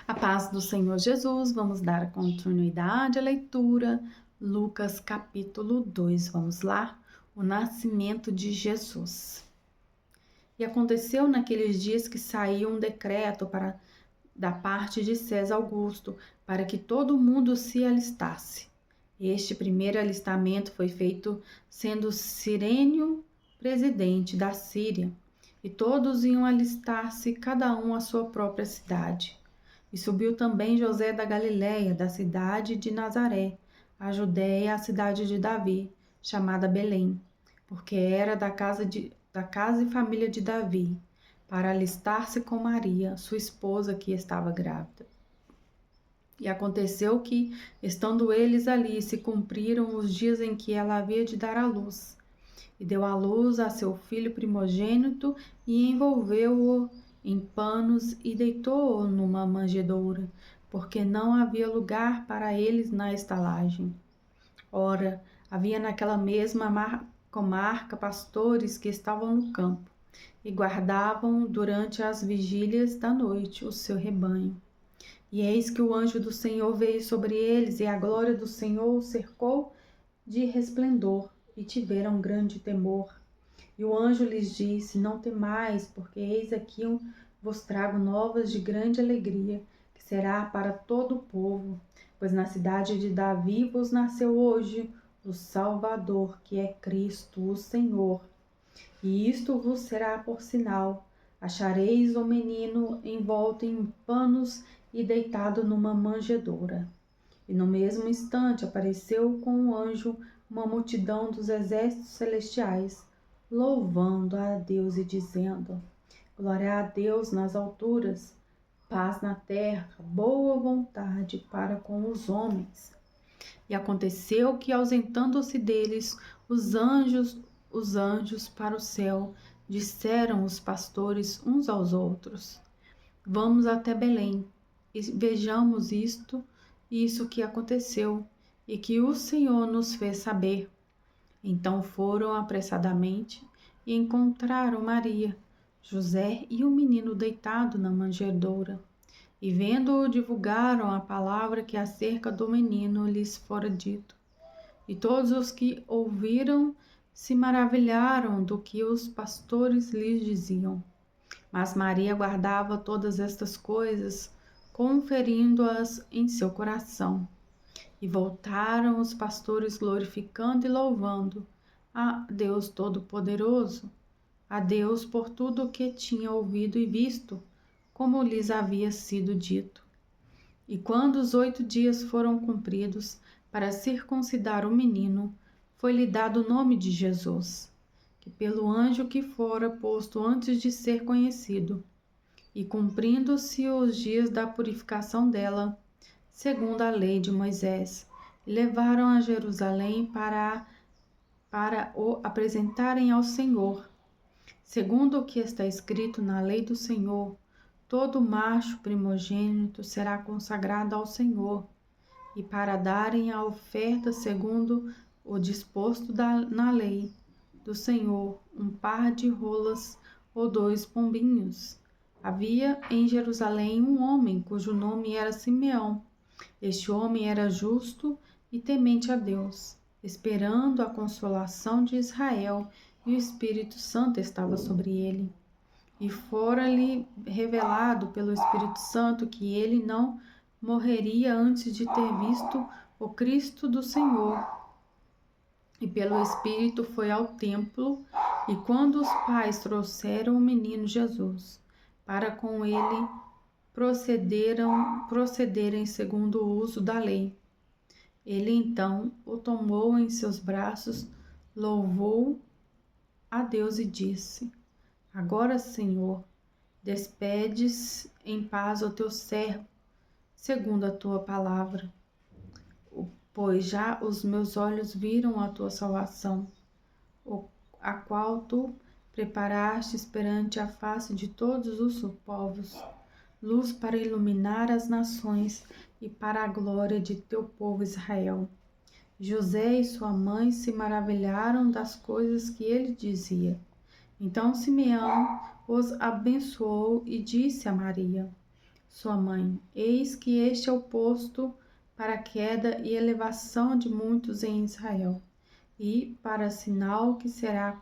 A paz do Senhor Jesus, vamos dar continuidade à leitura. Lucas capítulo 2, vamos lá. O nascimento de Jesus. E aconteceu naqueles dias que saiu um decreto da parte de César Augusto, para que todo mundo se alistasse. Este primeiro alistamento foi feito sendo Cirênio presidente da Síria, e todos iam alistar-se, cada um à sua própria cidade. E subiu também José da Galiléia, da cidade de Nazaré, a Judéia, a cidade de Davi, chamada Belém, porque era da casa e família de Davi, para alistar-se com Maria, sua esposa, que estava grávida. E aconteceu que, estando eles ali, se cumpriram os dias em que ela havia de dar à luz. E deu à luz a seu filho primogênito e envolveu-o em panos e deitou-o numa manjedoura, porque não havia lugar para eles na estalagem. Ora, havia naquela mesma comarca pastores que estavam no campo e guardavam durante as vigílias da noite o seu rebanho. E eis que o anjo do Senhor veio sobre eles, e a glória do Senhor os cercou de resplendor, e tiveram grande temor. E o anjo lhes disse: Não temais, porque eis aqui vos trago novas de grande alegria, que será para todo o povo, pois na cidade de Davi vos nasceu hoje o Salvador, que é Cristo, o Senhor. E isto vos será por sinal: achareis o menino envolto em panos e deitado numa manjedoura. E no mesmo instante apareceu com o anjo uma multidão dos exércitos celestiais, louvando a Deus e dizendo: Glória a Deus nas alturas, paz na terra, boa vontade para com os homens. E aconteceu que, ausentando-se deles os anjos para o céu, disseram os pastores uns aos outros: Vamos até Belém e vejamos isso que aconteceu e que o Senhor nos fez saber. Então foram apressadamente e encontraram Maria, José e o menino deitado na manjedoura. E vendo-o, divulgaram a palavra que acerca do menino lhes fora dito. E todos os que ouviram se maravilharam do que os pastores lhes diziam. Mas Maria guardava todas estas coisas, conferindo-as em seu coração. E voltaram os pastores glorificando e louvando a Deus Todo-Poderoso, a Deus por tudo o que tinha ouvido e visto, como lhes havia sido dito. E quando os 8 dias foram cumpridos para circuncidar o menino, foi-lhe dado o nome de Jesus, que pelo anjo que fora posto antes de ser conhecido. E cumprindo-se os dias da purificação dela, segundo a lei de Moisés, levaram a Jerusalém para o apresentarem ao Senhor. Segundo o que está escrito na lei do Senhor, todo macho primogênito será consagrado ao Senhor, e para darem a oferta segundo o disposto na lei do Senhor, um par de rolas ou 2 pombinhos. Havia em Jerusalém um homem cujo nome era Simeão. Este homem era justo e temente a Deus, esperando a consolação de Israel, e o Espírito Santo estava sobre ele. E fora-lhe revelado pelo Espírito Santo que ele não morreria antes de ter visto o Cristo do Senhor. E pelo Espírito foi ao templo, e quando os pais trouxeram o menino Jesus, para com ele procederem segundo o uso da lei, ele então o tomou em seus braços, louvou a Deus e disse: Agora, Senhor, despedes em paz o teu servo, segundo a tua palavra, pois já os meus olhos viram a tua salvação, a qual tu preparastes perante a face de todos os povos, luz para iluminar as nações e para a glória de teu povo Israel. José e sua mãe se maravilharam das coisas que ele dizia. Então Simeão os abençoou e disse a Maria: sua mãe: eis que este é o posto para a queda e elevação de muitos em Israel, e para sinal que será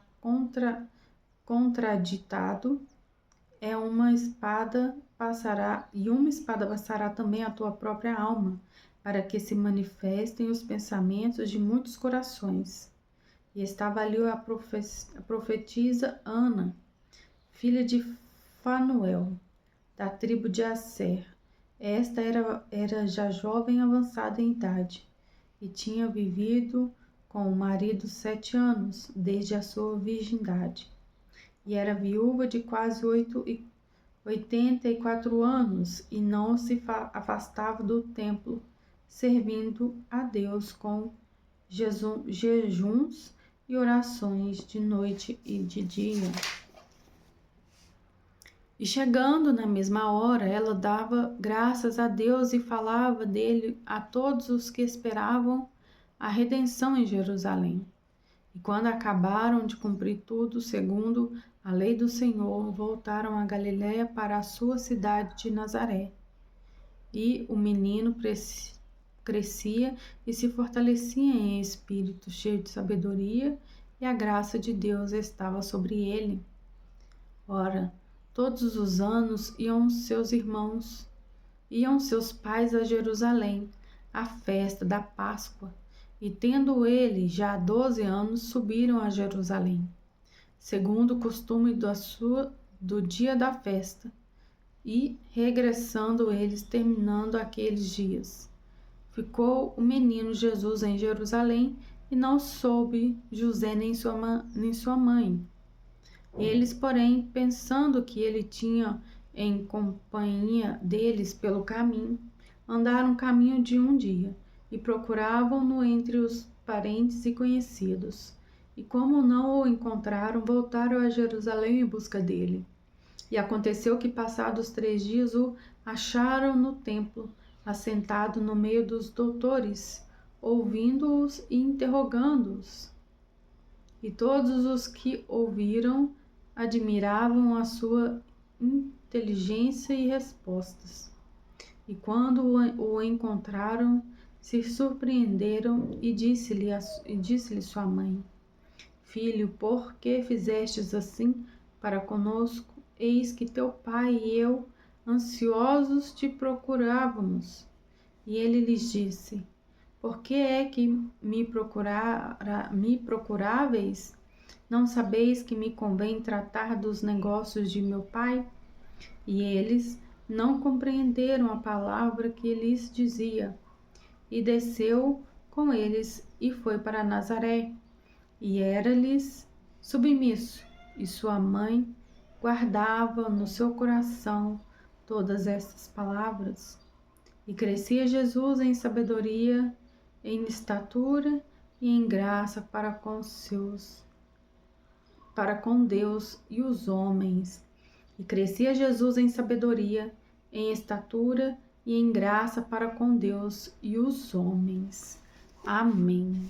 contraditado, uma espada passará também a tua própria alma, para que se manifestem os pensamentos de muitos corações. E estava ali a profetisa Ana, filha de Fanuel, da tribo de Asser. Esta era já jovem avançada em idade, e tinha vivido com o marido 7 anos, desde a sua virgindade. E era viúva de quase 84 anos, e não se afastava do templo, servindo a Deus com jejuns e orações de noite e de dia. E chegando na mesma hora, ela dava graças a Deus e falava dele a todos os que esperavam a redenção em Jerusalém. E quando acabaram de cumprir tudo segundo a lei do Senhor, voltaram a Galiléia para a sua cidade de Nazaré. E o menino crescia e se fortalecia em espírito, cheio de sabedoria, e a graça de Deus estava sobre ele. Ora, todos os anos iam seus pais a Jerusalém, à festa da Páscoa, e tendo ele já 12 anos, subiram a Jerusalém, segundo o costume do dia da festa, e regressando eles, terminando aqueles dias. Ficou o menino Jesus em Jerusalém, e não soube José nem sua mãe. Eles, porém, pensando que ele tinha em companhia deles pelo caminho, andaram caminho de um dia, e procuravam-no entre os parentes e conhecidos. E como não o encontraram, voltaram a Jerusalém em busca dele. E aconteceu que, passados 3 dias, o acharam no templo, assentado no meio dos doutores, ouvindo-os e interrogando-os. E todos os que ouviram admiravam a sua inteligência e respostas. E quando o encontraram, se surpreenderam e disse-lhe sua mãe: Filho, por que fizestes assim para conosco? Eis que teu pai e eu, ansiosos, te procurávamos. E ele lhes disse: Por que é que me procuráveis? Não sabeis que me convém tratar dos negócios de meu pai? E eles não compreenderam a palavra que lhes dizia. E desceu com eles e foi para Nazaré. E era-lhes submisso, e sua mãe guardava no seu coração todas estas palavras. E crescia Jesus em sabedoria, em estatura e em graça para com Deus e os homens. E crescia Jesus em sabedoria, em estatura e em graça para com Deus e os homens. Amém.